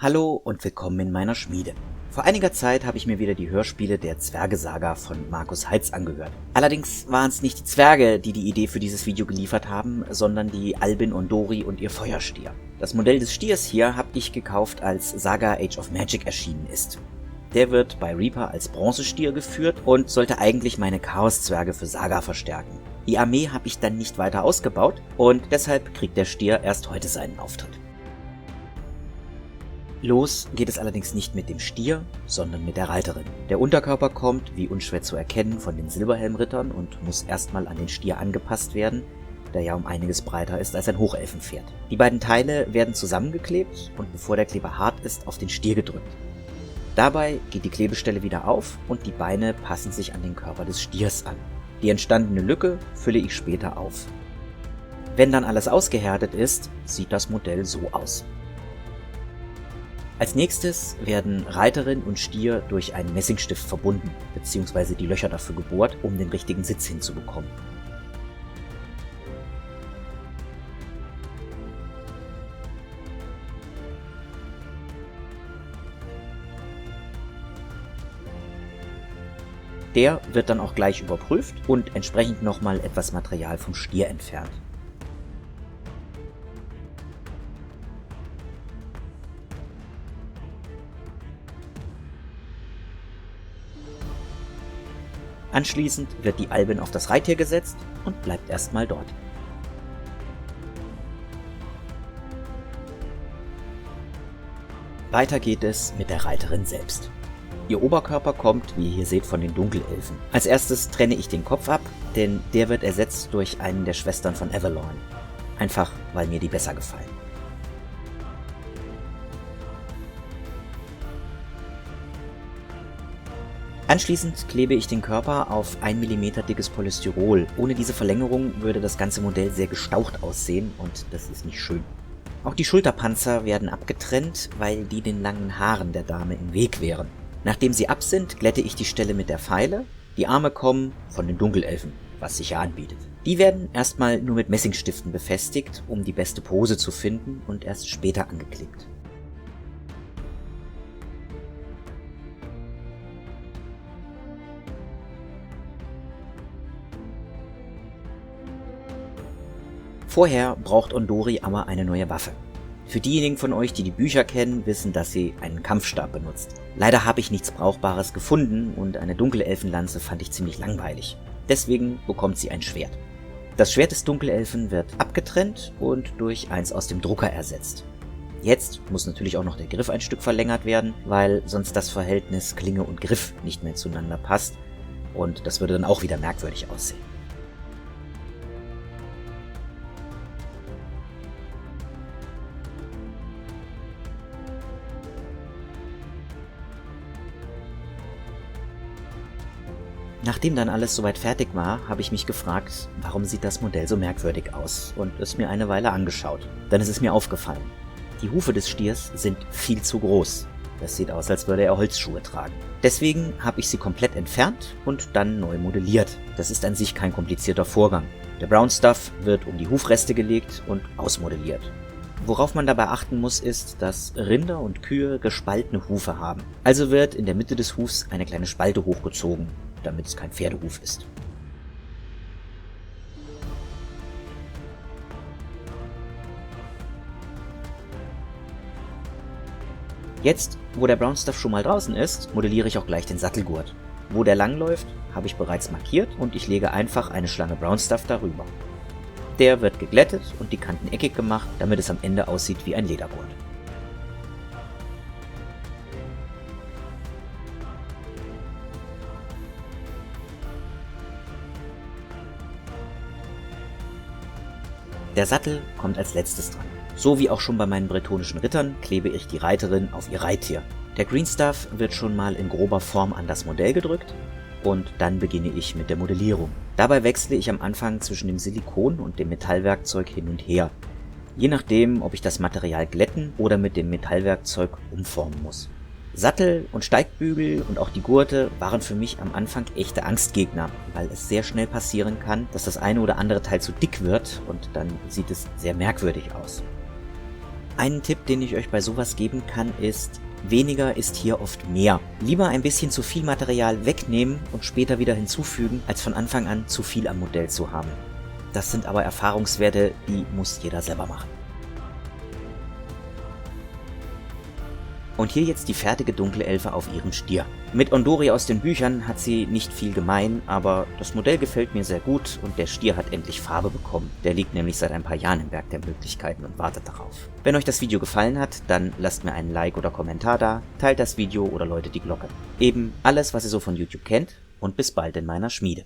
Hallo und willkommen in meiner Schmiede. Vor einiger Zeit habe ich mir wieder die Hörspiele der Zwerge-Saga von Markus Heitz angehört. Allerdings waren es nicht die Zwerge, die die Idee für dieses Video geliefert haben, sondern die Albin Ondori und ihr Feuerstier. Das Modell des Stiers hier habe ich gekauft, als Saga Age of Magic erschienen ist. Der wird bei Reaper als Bronzestier geführt und sollte eigentlich meine Chaos-Zwerge für Saga verstärken. Die Armee habe ich dann nicht weiter ausgebaut und deshalb kriegt der Stier erst heute seinen Auftritt. Los geht es allerdings nicht mit dem Stier, sondern mit der Reiterin. Der Unterkörper kommt, wie unschwer zu erkennen, von den Silberhelmrittern und muss erstmal an den Stier angepasst werden, der ja um einiges breiter ist als ein Hochelfenpferd. Die beiden Teile werden zusammengeklebt und bevor der Kleber hart ist, auf den Stier gedrückt. Dabei geht die Klebestelle wieder auf und die Beine passen sich an den Körper des Stiers an. Die entstandene Lücke fülle ich später auf. Wenn dann alles ausgehärtet ist, sieht das Modell so aus. Als nächstes werden Reiterin und Stier durch einen Messingstift verbunden, bzw. die Löcher dafür gebohrt, um den richtigen Sitz hinzubekommen. Der wird dann auch gleich überprüft und entsprechend nochmal etwas Material vom Stier entfernt. Anschließend wird die Albin auf das Reittier gesetzt und bleibt erstmal dort. Weiter geht es mit der Reiterin selbst. Ihr Oberkörper kommt, wie ihr hier seht, von den Dunkelelfen. Als erstes trenne ich den Kopf ab, denn der wird ersetzt durch einen der Schwestern von Avalon. Einfach, weil mir die besser gefallen. Anschließend klebe ich den Körper auf 1 mm dickes Polystyrol. Ohne diese Verlängerung würde das ganze Modell sehr gestaucht aussehen und das ist nicht schön. Auch die Schulterpanzer werden abgetrennt, weil die den langen Haaren der Dame im Weg wären. Nachdem sie ab sind, glätte ich die Stelle mit der Feile. Die Arme kommen von den Dunkelelfen, was sich ja anbietet. Die werden erstmal nur mit Messingstiften befestigt, um die beste Pose zu finden und erst später angeklebt. Vorher braucht Ondori aber eine neue Waffe. Für diejenigen von euch, die die Bücher kennen, wissen, dass sie einen Kampfstab benutzt. Leider habe ich nichts Brauchbares gefunden und eine Dunkelelfenlanze fand ich ziemlich langweilig. Deswegen bekommt sie ein Schwert. Das Schwert des Dunkelelfen wird abgetrennt und durch eins aus dem Drucker ersetzt. Jetzt muss natürlich auch noch der Griff ein Stück verlängert werden, weil sonst das Verhältnis Klinge und Griff nicht mehr zueinander passt und das würde dann auch wieder merkwürdig aussehen. Nachdem dann alles soweit fertig war, habe ich mich gefragt, warum sieht das Modell so merkwürdig aus und es mir eine Weile angeschaut. Dann ist es mir aufgefallen. Die Hufe des Stiers sind viel zu groß. Das sieht aus, als würde er Holzschuhe tragen. Deswegen habe ich sie komplett entfernt und dann neu modelliert. Das ist an sich kein komplizierter Vorgang. Der Brown Stuff wird um die Hufreste gelegt und ausmodelliert. Worauf man dabei achten muss, ist, dass Rinder und Kühe gespaltene Hufe haben. Also wird in der Mitte des Hufs eine kleine Spalte hochgezogen, damit es kein Pferdehuf ist. Jetzt, wo der Brown Stuff schon mal draußen ist, modelliere ich auch gleich den Sattelgurt. Wo der lang läuft, habe ich bereits markiert und ich lege einfach eine Schlange Brown Stuff darüber. Der wird geglättet und die Kanten eckig gemacht, damit es am Ende aussieht wie ein Ledergurt. Der Sattel kommt als letztes dran. So wie auch schon bei meinen bretonischen Rittern klebe ich die Reiterin auf ihr Reittier. Der Green Stuff wird schon mal in grober Form an das Modell gedrückt und dann beginne ich mit der Modellierung. Dabei wechsle ich am Anfang zwischen dem Silikon und dem Metallwerkzeug hin und her. Je nachdem, ob ich das Material glätten oder mit dem Metallwerkzeug umformen muss. Sattel und Steigbügel und auch die Gurte waren für mich am Anfang echte Angstgegner, weil es sehr schnell passieren kann, dass das eine oder andere Teil zu dick wird und dann sieht es sehr merkwürdig aus. Einen Tipp, den ich euch bei sowas geben kann, ist: weniger ist hier oft mehr. Lieber ein bisschen zu viel Material wegnehmen und später wieder hinzufügen, als von Anfang an zu viel am Modell zu haben. Das sind aber Erfahrungswerte, die muss jeder selber machen. Und hier jetzt die fertige dunkle Elfe auf ihrem Stier. Mit Ondori aus den Büchern hat sie nicht viel gemein, aber das Modell gefällt mir sehr gut und der Stier hat endlich Farbe bekommen. Der liegt nämlich seit ein paar Jahren im Berg der Möglichkeiten und wartet darauf. Wenn euch das Video gefallen hat, dann lasst mir einen Like oder Kommentar da, teilt das Video oder läutet die Glocke. Eben alles, was ihr so von YouTube kennt, und bis bald in meiner Schmiede.